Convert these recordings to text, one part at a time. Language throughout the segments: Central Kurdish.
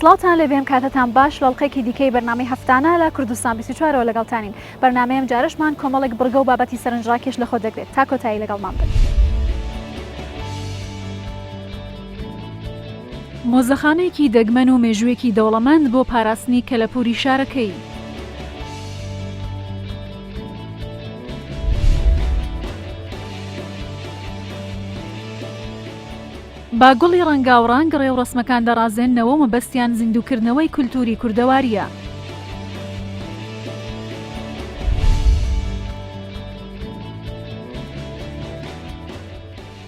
سڵاتان لەبێم کاتتان باش لەڵقەیەکی دیکەی بەرنامەی هەفتانە لە کوردستان 24ەوە لەگەڵتانین. بەرنامەیەم جارشمان کۆمەڵێک بڕگە و بابەتی سەرنجڕاکێش لە خۆ دەگرێت. تا کۆتایی لەگەڵمان بن. مۆزەخانەیەکی دەگمەن و مێژوویەکی دەوڵەمەند بۆ پاراستنی کەلەپوری شارەکەی. با گوڵی ڕەنگاوڕانگ ڕێو ڕسمەکان دەڕازێننەوە و مەبەستیان زیندووکردنەوەی کولتوری کوردەواریە.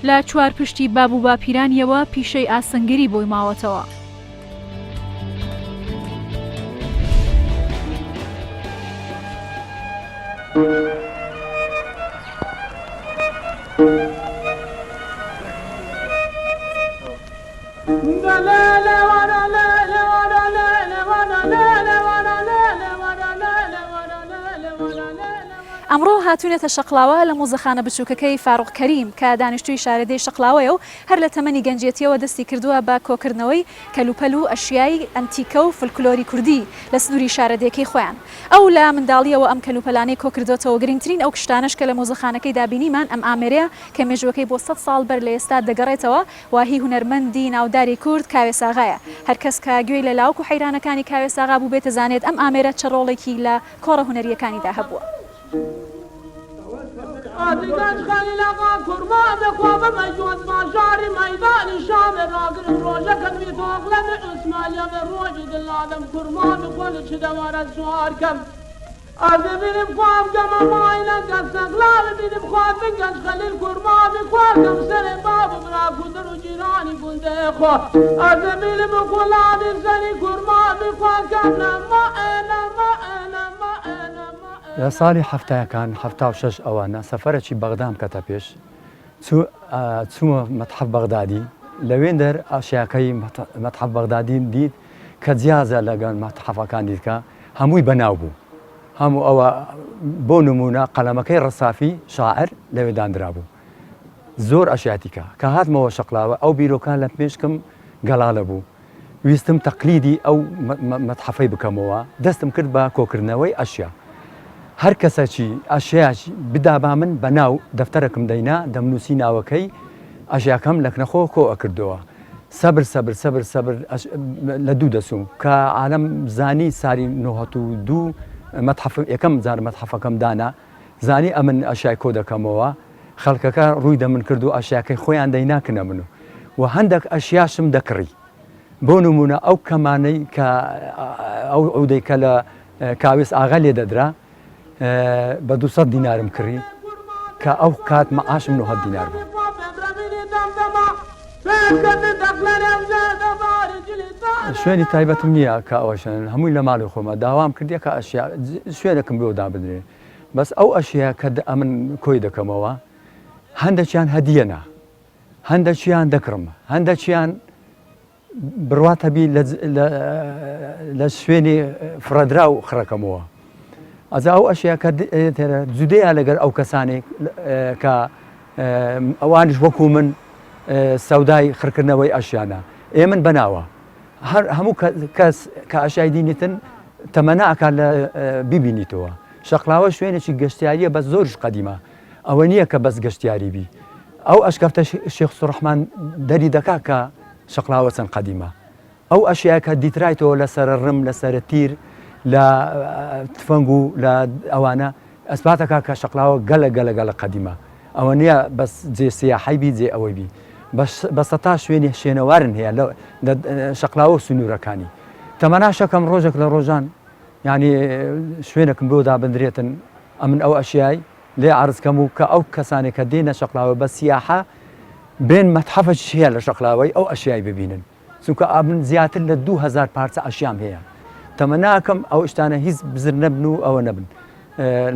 لە چوار پشتی باب و باپیرانیەوە پیشەی ئاسنگری بۆی ماوەتەوە. ئەمڕۆ هاتوونێتە شەقلاوە لە مۆزەخانە بچووکەکەی فاروق کەریم کە دانیشتووی شارەدەی شەقلاوەیە و هەر لە تەمەنی گەنجێتیەوە دەستی کردووە بە کۆکردنەوەی کەلوپەل و ئەشیایی ئەنتیکە و فلکلۆری کوردی لە سنووری شارەدەیەکەی خۆیان. ئەو لە منداڵیەوە ئەم کەلوپەلانەی کۆکردوێتەوە. گرنگترین ئەو کشتانش کە لە مۆزەخانەکەی دابینیمان ئەم ئامێرەیە کە مێژوەکەی بۆ 100 ساڵ بەر لە ئێستا دەگەڕێتەوە. واهی هونەرمەندی ناوداری کورد کاوێساغایە. هەرکەس کە گوێی لە لاوک و حەیرانەکانی کاوێساغا بوو بێتە زانێت ئەم ئامێرە چ ڕۆڵێکی لە کۆڕە هونەریەکانیدا هەبووە. آدیگاش خلیل آقا کرمان خواب مجود باشاری میدان شام راگر روزه کنی تو اغلب اسماعیل به روز دل آدم کرمان خود چه دوار سوار کم آدی بیرم خواب کم مایل کسقلال بیرم خواب بگش خلیل کرمان خواب کم سر باب برا کدر و جیرانی بنده خو آدی بیرم کلاد سری کرمان خواب کم نما لە ساڵی هەفتایەکان 76 ئەوانە سەفەرێکی بەغدام کەتە پێش چوومە مەتحەف بەغدادی. لەوێن دەر ئاشیاکەی مەتحەف بەغدادی دیت کە جیازە لەگەڵ مەتحەفەکان دیتکە هەمووی بەناو بوو. هەموو ئەوە بۆ نمونە قەلەمەکەی ڕەسافی شاعر لەوێ دانرا بوو. زۆر ئەشیاتیکە کە هاتمەوە شەقلاوە ئەو بیرۆکان لە پێشکم گەڵاڵە بوو. ویستم تەقلیدی ئەو مەتحەفەی بکەمەوە. دەستم کرد بە کۆکردنەوەی ئەشیا. هەر کەسێکی ئەشیاش بدابا من بەناو دەفتەرەکەم دەینا دەمنووسی ناوەکەی ئەشیاکەم لە کنەخۆ کۆ ئەکردەوە. سەبر سەبر سەبر سەبر لە دوو دەسوم کە عالەم زانی ساری 92 یەکەم جار مەتحەفەکەم دانا زانی ئەمن ئەشیای کۆ دەکەمەوە. خەڵکەکە ڕووی دەمن کرد و ئەشیاکەی خۆیان دەیناکنە منو و هەندێک ئەشیاشم دەکڕی. بۆ نمونە ئەو کەمانەی کە ئەو دەیکە لە کاوێس ئاغا لێ دەدرا بە 200 دینارم کڕی کە ئەو کات مەعاشم 9 دینار بوو. شوێنی تایبەتم نییە کە ئەوەشن هەمووی لە ماڵی خۆمە داوام کردی کە شوێنەکەم بۆ دابدرێ. بەس ئەو ئەشیە کە ئەمن کۆی دەکەمەوە هەندێکیان هەدیەنە، هەندێکیان دەکڕم، هەندێکیان بڕواتەبی لە شوێنی فرەدرا و خڕەکەمەوە. ئەزا ئەو ئەشیا کە جودەیە لەگەر ئەو کەسانێک کە ئەوانش وەکو من سەودای خڕکردنەوەی ئەشیانە. ئێمن بەناوە هەموو کەس کە ئەشای دینیتن تەمەناکە لە بیبینیتەوە. شەقلاوە شوێنێکی گەشتیاریە بە زۆرش قەدیمە. ئەوە نییە کە بەس گەشتیاری بی. ئەو ئەشکەفتە شێخ سوڕەحمان دەری دەکا کە شەقلاوە چەند قەدیمە. ئەو ئەشیا کە دیترایتەوە لەسەر ڕم لەسەر تیر لە تفەنگ و لە ئەوانە ئەسباتەکە کە شەقلاوە گەلە گەلە گەلە قەدیمە. ئەوە نییە بەس جێ سیاحی بی جێ ئەوەی بی بە سەتا شوێنی شوێنەوارن هەیە لە شەقلاوە و سنوورەکانی. تەمەنا شەکەم ڕۆژێک لە ڕۆژان ینی شوێنێکم بۆ دابدرێتن ئەمن ئەو ئەشیای لێ عرضکەم و کە ئەو کەسانێک کە دێنە شەقلاوە بە سیاحە بێن مەتحەفەش هەیە لە شەقلاوەی ئەو ئەشیای ببینن چونکە ئەمن زیاتر لە 2000 پارچە ئەشیام هەیە. تەمەناکەم ئەو شتانە هیچ بزر نەبن و ئەوە نەبن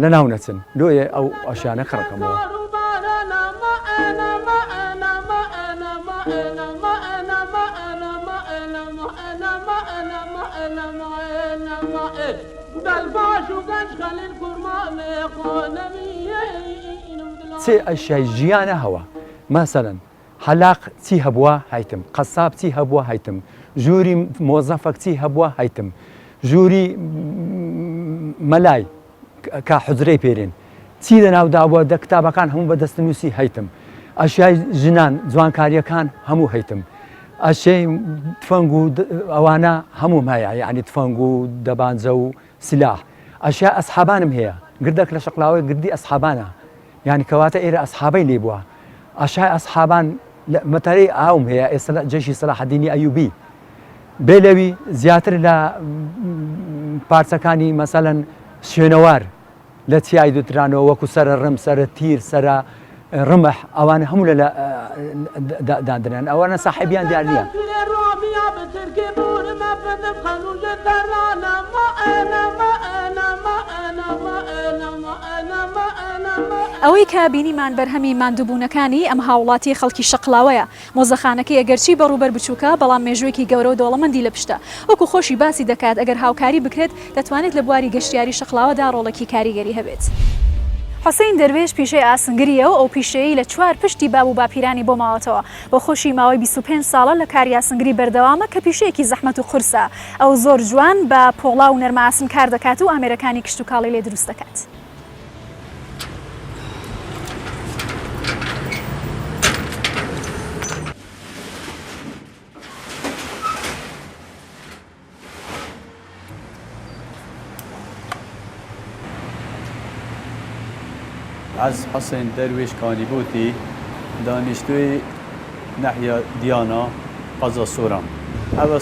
لە ناو نەچن لۆیە ئەو ئەشیانە خڕەکەمەوە. چێ ئەشیای ژیانە هەوە مەسەلەن حەلاق چی هەبووە هایتم، قەساب چی هەبووە هایتم، ژووری مۆزەفەکچی هەبووە هەیتم ژووری مەلای کا حجرەی پێرێن چی لە ناودا بووە دە کتابەکان هەموو بە دەستنووسی هەیتم ئەشیای ژنان جوانکاریەکان هەموو هەیتم ئەشەی تفەنگ و ئەوانە هەموو هەیە یعنی تفەنگ و دەبانجە و سلاح ئەشیا ئەسحابانم هەیە گردەك لە شەقلاوەی گردی ئەسحابانە یعنی کەواتە ئێرە ئەسحابەی لێ بووە ئەشای ئەسحابان مەتەرەی ئاوم هەیە ئێستا جەشی سەلاحەدینی ئەیوبی بێلەوی زیاتر لە پارچەکانی مەسەلەن شوێنەوار لە چیای دوترانەوە وەکو سەرە ڕم سەرە تیر سەرە ڕمەح ئەوانە هەموو لە دادرێن ئەوانە ساحبیان دیار نییە ئەوەی کە بینیمان بەرهەمی ماندووبوونەکانی ئەم هاوڵاتی خەڵکی شەقلاوەیە مۆزەخانەکەی ئەگەرچی بەڕوبەر بچووکە بەڵام مێژوویەکی گەورە و دۆڵەمەندی لە پشتە وەکو خۆشی باسی دەکات ئەگەر هاوکاری بکرێت دەتوانێت لە بواری گەشتیاری شەقلاوەدا ڕۆڵێکی کاریگەری هەبێت. حوسین دەروێش پیشەی ئاسنگریەوە ئەو پیشەیە لە چوار پشتی باب و باپیرانی بۆ ماوەتەوە بۆ خۆشی ماوەی 25 ساڵە لە کاری ئاسنگری بەردەوامە کە پیشەیەکی زەحمەت و قورسە ئەو زۆر جوان بە پۆڵا و نەرمە ئاسن کار دەکات و ئامێرەکانی کشت و کاڵی لێ دروست دەکات. از حسین درویش کانیبوتی دانشجوی ناحیه دیانا قضا سورم اول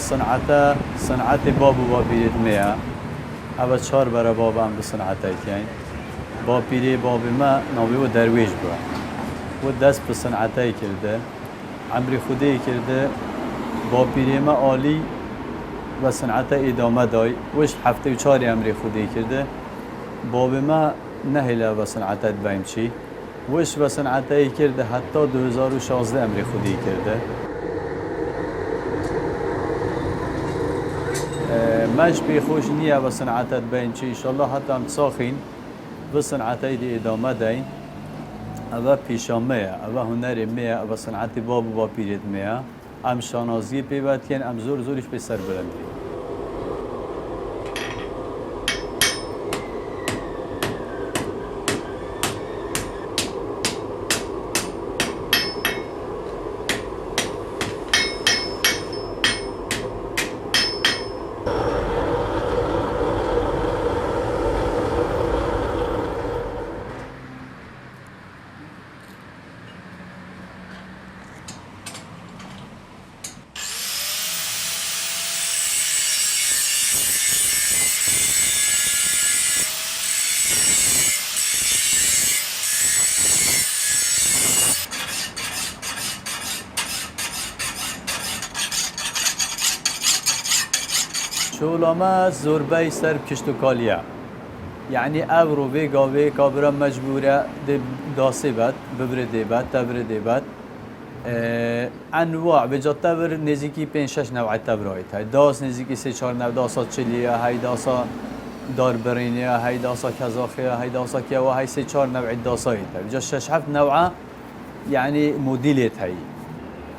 صنعت باب و بابیرید میه اول 4 برای باب هم به صنعت ایتین بابیری باب ما ناوی و درویش بود و دست به صنعت ای کرده عمری خودی کرده بابیری ما عالی و صنعت ادامه دای وش هفته و 4 عمری خودی کرده باب ما نهیله و صنعتت بایم چی وش و صنعتایی کرده حتی 2016 امری خودی کرده مش بی خوش نیه و صنعتت بایم چی انشالله حتی هم تساخین و صنعتایی دی ادامه دین اوه پیشامه اوه هنری میه اوه صنعت باب و باپیرید میه ام شانازی پیوت کن ام زور زورش به سر بلندی شغلما زوربای سر کشت و کالیه یعنی او رو به گاوه کابرا مجبوره داسه بد ببرده بد تبرده بد انواع به جا تبر نزدیکی 5-6 نوع تبرایت های داس نزدیکی 3-4 نوع داسا چلیه های داسا داربرینیه های داسا کزاخیه های داسا کیوه های 3-4 نوع داسایت های به جا 6-7 نوع یعنی مدیلیت های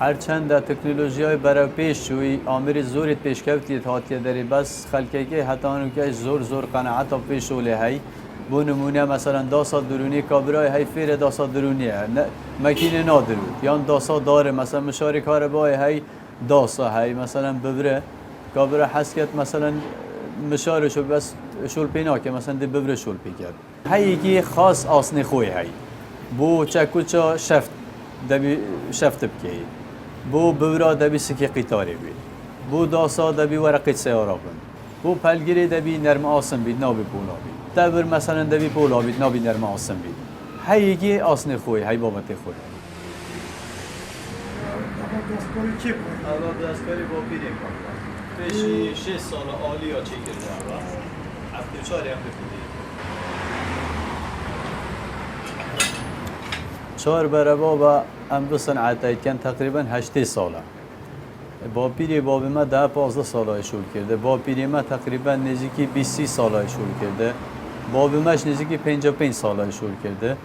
هرچند در تکنولوژی های برای پیش شوی آمری زوریت پیش کفتیت هاتیه داری بس خلقه که حتی آنو که زور قناعت پیش شوله های بو نمونه مثلا داسا درونی کابرای های فیر داسا درونیه مکینه نادرود یا داسا داره مثلا مشاری کاربای های داسا های مثلا ببره کابرا حسکت مثلا مشارشو بس شول پینا که مثلا دی ببره شول پی کرد هایی که خاص آسنی خوی های بو چکوچا شفت بکی بو بورا دبی سکی قطاری بید بو داسا دبی ورقی سیارا بند بو پلگیری دبی نرم آسن بید نابی بولا بید تبر مثلا دبی بولا بید نابی نرم آسن بید هیگی آسن خوی هی بابت خوی دستکاری کی بود؟ اول دستکاری با پیریم پیشی 6 سال عالی ها چی کرده اول هفته 4 هم بکنید 4 برای بابا ام دو صنعت کن تقریبا 8 ساله با پیری باب ما 10-15 ساله شروع کرده با پیری ما تقریبا نزدیکی 20 ساله شروع کرده باب ماش نزدیکی 55 ساله شروع کرده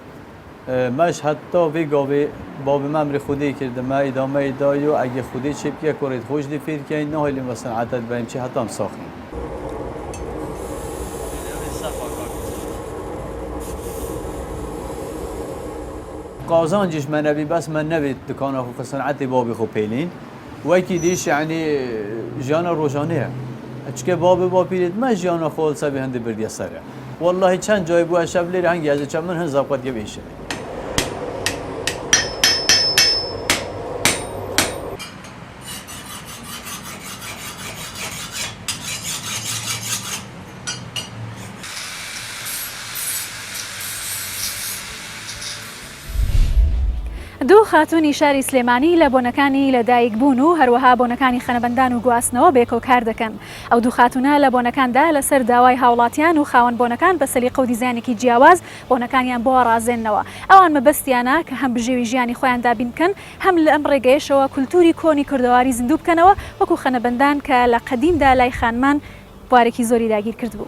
مش حتی وی گاوی باب ممر خودی کرده ما ادامه دایو اگه خودی چی بیا کرد خوش دی فیر که نه هلی مثلا عدد بهم چی حتی هم ساخت قازان جيش ما نبي بس ما نبي دكان أخو صنعتي بابي خو بيلين وكي ديش يعني جانا روجانية أشكي بابي بيلد ما جانا خول سبي هندي بردي سرع والله كان جايبوا شاب لي هنجي هذا كم من هنزاقات يبيش دوو خاتوونی شاری سلێمانی لە بۆنەکانی لەدایک بوون و هەروەها بۆنەکانی خەنەبەندان و گواستنەوە بێکەوە کار دەکەن. ئەو دوو خاتونە لە بۆنەکاندا لەسەر داوای هاوڵاتیان و خاوەن بۆنەکان بە سەلیقە و دیزایانێکی جیاواز بۆنەکانیان بۆ ڕازێننەوە. ئەوان مەبەستیانە کە هەم بژێوی ژیانی خۆیان دابین بکەن هەم لە ئەم ڕێگەیەشەوە کولتوری کۆنی کوردەواری زیندوو بکەنەوە وەکو خەنەبەندان کە لە قەدیمدا لای خانمان بوارێکی زۆری داگیر کردبوو.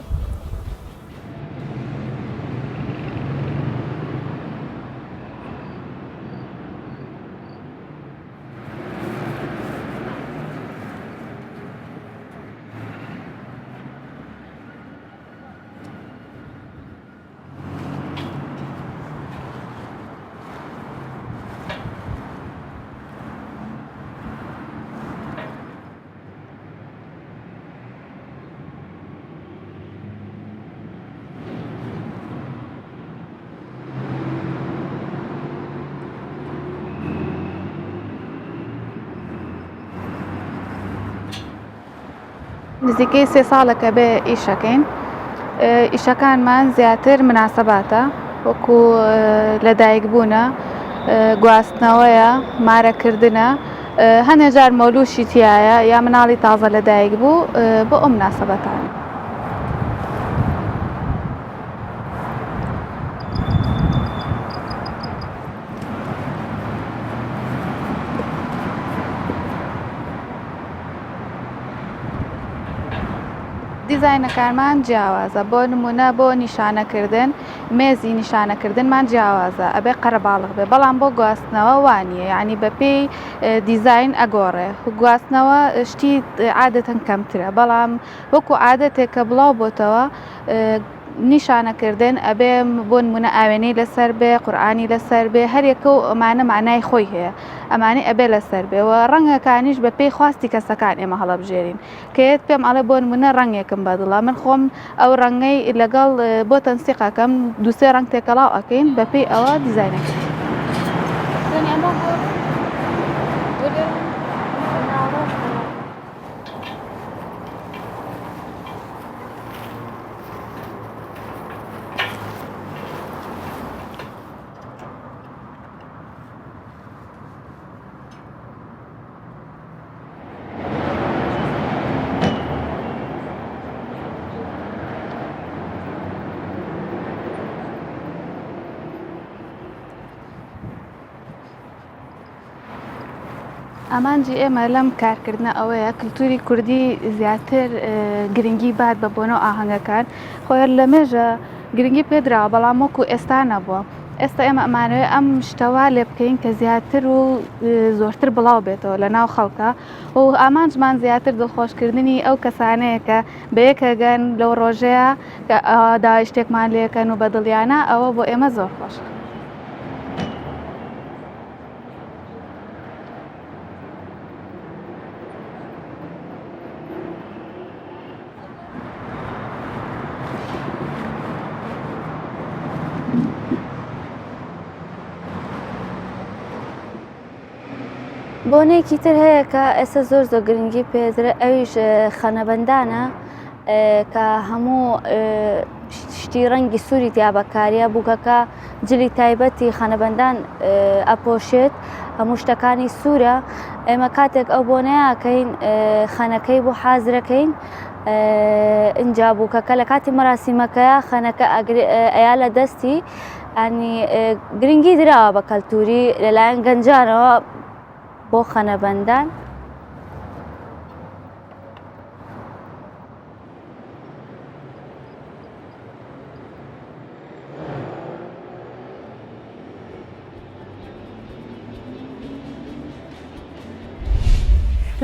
نزیکەی 3 ساڵەکە بێ ئیشەکەین. ئیشەکانمان زیاتر مناسەباتە وەکو لەدایک بوونە، گواستنەوەیە، مارەکردنە، هەندێک جار مەولوشی تایە یا مناڵی تازە لەدایک بوو بۆ ئەو مناسەبەتانە. دیزاینەکانمان جیاوازە بۆ نمونە بۆ نیشانەکردن مێزی نیشانەکردنمان جیاوازە ئەبێ قەرەباڵغ بێ بەڵام بۆ گواستنەوە وانییە یعنی بە پێی دیزاین ئەگۆڕێ گواستنەوە شتی عادەتەن کەمترە بەڵام وەکو عادەتێک کە بڵاو بۆتەوە نیشانەکردن ئەبێ بۆ نمونە ئاوێنەی لەسەر بێ قورئانی لەسەر بێ هەرێکە و ئەمانە معنای خۆی هەیە ئەمانەی ئەبێ لەسەر بێەوە ڕەنگەکانیش بە پێی خواستی کەسەکان ئێمە هەڵەبژێرین کەیت پێم ئەڵێ بۆ نمونە ڕەنگێکم بەدڵە من خۆم ئەو ڕەنگەی لەگەڵ بۆ تەنسیقەکەم دووسێ ڕەنگ تێکەڵاو ئەەکەین بە پێی ئەوە دیزاینەکەین. ئامانجی ئێمە لەم کارکردنە ئەوەیە کللتوری کوردی زیاتر گرنگی بات بە بۆنەوە ئاهەنگەکان خۆیان لە مێژە گرنگی پێدراوە بەڵام وەکو ئێستا نەبووە. ئێستا ئێمە ئەمانەوێت ئەم شتەوا لێ بکەین کە زیاتر و زۆرتر بڵاو بێتەوە لە ناو خەڵکە و ئامانجمان زیاتر دڵخۆشکردنی ئەو کەسانەیە کە بەیەکەگەن لەو ڕۆژەیە کە داوای شتێکمان لێکەن و بەدڵیانە ئەوە بۆ ئێمە زۆر خۆشە. بۆنێکی تر هەیە کە ئێستا زۆر گرنگی پێدرێت ئەویش خەنەبەندانە کە هەموو شتی ڕەنگی سووری تیا بەکاریە بووکەکە جلی تایبەتی خەنەبەندان ئەپۆشێت هەموو شتەکانی سوورە ئێمە کاتێک ئەو بۆنەیەکەین خەنەکەی بۆ حازرەکەین ئینجا بووکەکە لە کاتی مەراسیمەکەیە خەنەکە ئەیا لە دەستی ینی گرنگی دراوە بە کەلتوری لەلایەن گەنجانەوە بۆ خەنەبەندان.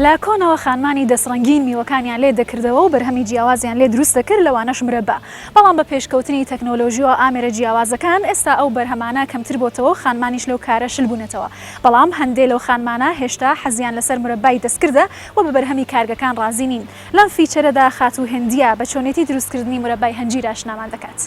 لە کۆنەوە خانمانی دەسڕەنگین میوەکانیان لێ دەکردەوە و بەرهەمی جیاوازیان لێ دروست دەکرد لەوانەش مرەبە. بەڵام بە پێشکەوتنی تەکنۆلۆژیەوە ئامێرە جیاوازەکان ئێستا ئەو بەرهەمانە کەمتر بۆتەوە خانمانیش لەو کارە شل بوونەتەوە. بەڵام هەندێک لەو خانمانە هێشتا حەزیان لەسەر مرەبای دەستکردە و بە بەرهەمی کارگەکان ڕازی نین. لەم فیچەرەدا خات و هندیە بە چۆنێتی دروستکردنی مرەبای هەنجیر ئاشنامان دەکات.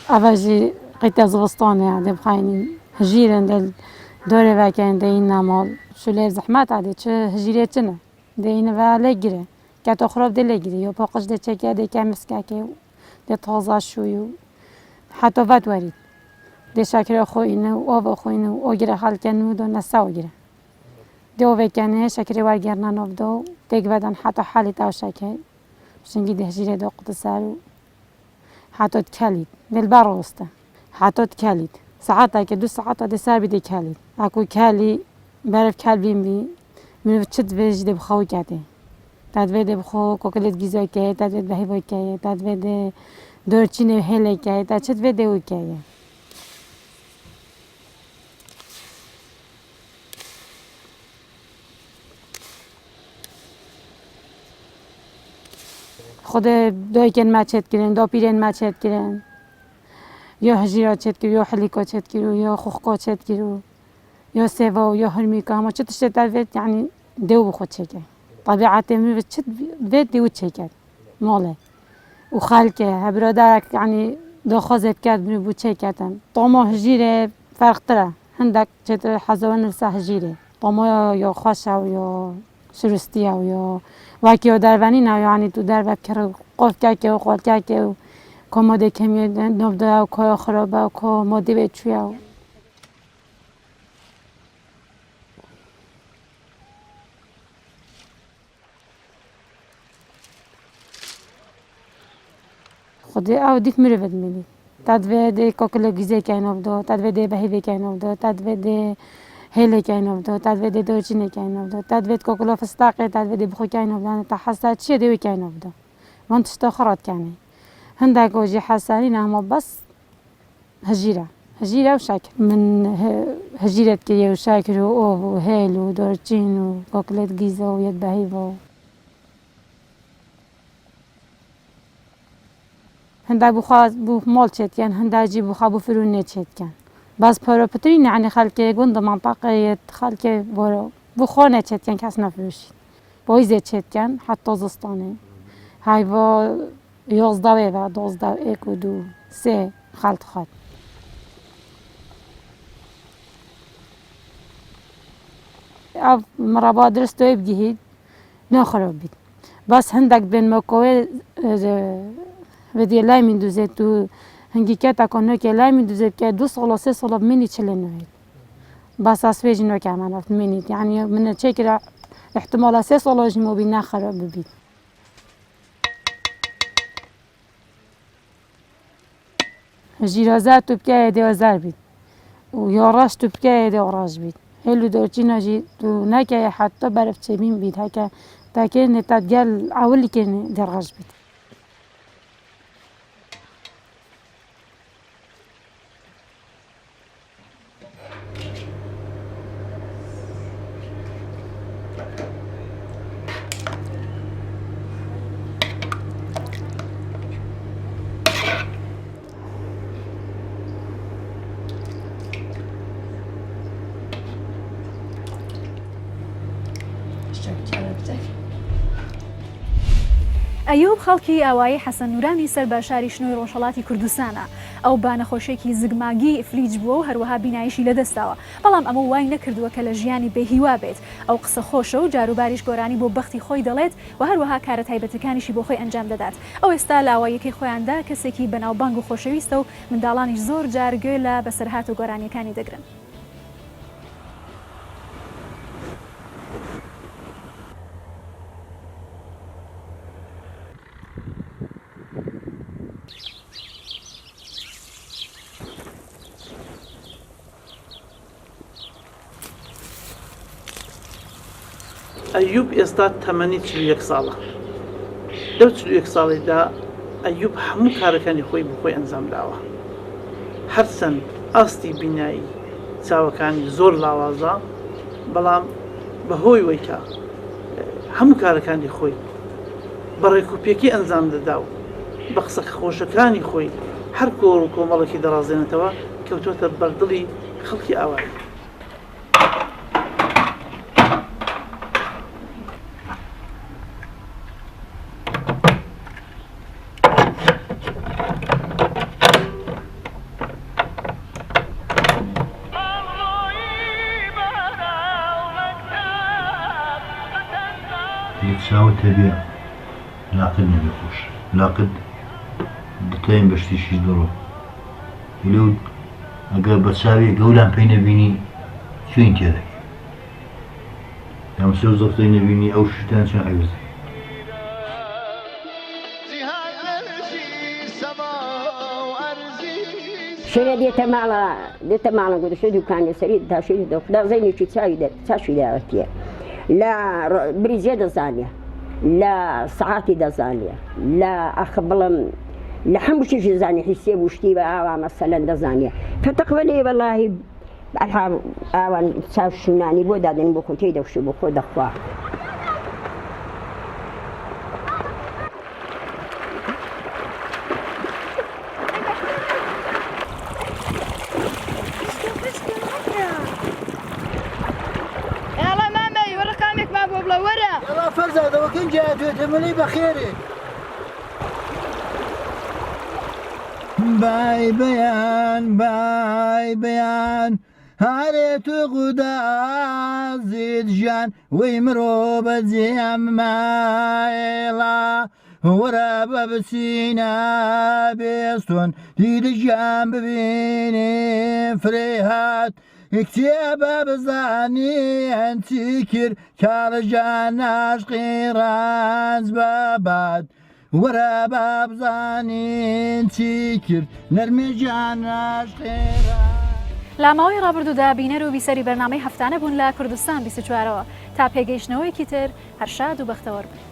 أبجي قيت زغسطان يعني بخايني هجيرن دل دورة وكان دين نمال شو ليه زحمات عادي شو هجيرتنا دين ولاجرة كات أخرب دلاجرة يو باقش ده شكل ده كمس كاكيو ده تازه شويو حتى وقت وريد ده شكل خوينه و خوينه و أجره حال كنو ده نساوجره ده وكانه شكل ورجعنا نبضو تجودن حتى حالي تاو شكل بشنجي ده هجيرة ده قط سارو حتى تكليد بالبروسته حتى تكليد ساعات که 2 ساعت ده سر بده کلید اكو کلی برف کلبیم بی من چت ویج ده بخو کرده تدوید بخو کوکلت گیزا که تدوید بهیو که تدوید دورچینه هله که تا چت ویده او که خود دویکن مچت کردن دو پیرن مچت کردن یا هجیرات چت کردن یا حلیکا چت کردن یا خوخکا چت کردن یا سوا یا هرمیکا همه چت شت دوید یعنی دو بخود چکه طبیعت می چت وید دو چکه ماله و خالکه هبرادر یعنی دو خازب کرد بنو بو چکتن طعم هجیره فرق تره هندک چت حزوان السه هجیره طعم یا خوشه و یا شرستی و یا وکی درونی نه یعنی تو در بکر قف که و قال که و کماده کمی نبوده و که خرابه و که ماده بچویه و خودی او دیت میرود میلی تدوید کاکل گیزه که نبوده تدوید بهیوی که نبوده تدوید هله که نبوده تدوید دورچینه که نبوده تدوید کاکل فستاقی تدوید بخو که نبوده تحسد چیه دیوی که نبوده من تشتا خراد کنه هندک وجی حسانی نه بس هجیره و شکر من هجیرت که و شکر و آب و هل و دورچین و کاکلت گیزه و ید بهیو هندک بخو مال چت کن هندک جی بخو فرونه چت کن بس پارا پترین یعنی خالق گوند منطقه خالق بخونه چت کن کس نفروشید بایزه چت کن حتی زستانه های با 11 و 12 1 و 2 3 خالق خاد اب مربع درست تو بگید نخراب بید بس هندک بین مکوه ودی لای من دوزه تو هنگی که تاکنه که لای من دوزه که 2 سال 3 سال منی چله نهید بس اسویج نو که من افت منید یعنی من چه که احتمال 3 سال جمو بی نخراب بید جیرازه تو بکه دی وزر بید و یاراش تو بکه دی وراج بید هلو دورچی نجی تو نکه حتی برف چمین بید هکه تا که نتادگل اولی که درغش بید ئەیوب خەڵکی ئاوایی حەسەن نورانی سەر باشاری شنۆی ڕۆژهەڵاتی کوردستانە ئەو بانەخۆشێکی زگماگی فلیج بووە و هەروەها بینایشی لەدەستاوە بەڵام ئەمە وای نەکردووە کە لە ژیانی بێهیوا بێت ئەو قسە خۆشە و جاروباریش گۆرانی بۆ بەختی خۆی دەڵێت و هەروەها کارە تایبەتەکانیشی بۆ خۆی ئەنجام دەدات ئەو ئێستا لە ئاواییەکەی خۆیاندا کەسێکی بەناوبانگ و خۆشەویستە و منداڵانیش زۆر جار گوێ لە بەسەرهات و گۆرانیەکانی دەگرن. ئەیوب ئێستا تەمەنی 41 ساڵە. لەو 41 ساڵیدا ئەیوب هەموو کارەکانی خۆی بخۆی ئەنجام داوە. هەرچەند ئاستی بینایی چاوەکانی زۆر لاوازە، بەڵام بەهۆی وەیکە هەموو کارەکانی خۆی بەڕێکوپێکی ئەنجام دەدا و بە قسە خۆشەکانی خۆی هەر کۆڕ و کۆمەڵێکی دەڕازێنێتەوە کەوتۆتە بەردڵی خەڵکی ئاوایی. چاوت هەبێ لاقد نەبێ خۆش، لاقد دتەین بەشتیشی دڕۆ لەو ئەگەر بە چاوێ گەولان پێی نەبینی چوین تێدەی یام سێ زەفتەی نەبینی ئەو شتیان چۆن عیوزە. شوێنە دێتە ماڵە گۆدەشە دوکانە سەری داشوی دەخدا زەینێکی چاشی داوەتیە لە بریزێ دەزانێ، لە سەعاتی دەزانێ، لە ئەخ بڵم لە هەموو شتێکی دەزانێ، حیسێ وشتی بە ئاوا مەسەلەن دەزانێ. فتەقبەلێ وەڵاهی ئاوان چاو شوونانی بۆ دادن بۆ خۆ تێی دەوشی بۆ خۆ دەخوا. فەرزادەوەکەم جاتوێتە منی بەخێرێ. بای بەیان هەرێت و قودازید ژیان وەی مرۆ بەجێم مایڵا وەرە بە بچینە بێستۆن دیدەژیان ببینێ فرێ هات کتێبە بزانی هەنچی کرد کاڵەژان ناشقی ڕانج بەبات وەرە بە بزانین چی کرد نەرمێژان ناشقی لاماوەی ڕابردوودا بینەر و بیسەری بەرنامەی هەفتانە بوون لە کوردستان 24ەوە تا پێگەیشتنەوەیەکی تر هەر شاد و بەختەوەر بن.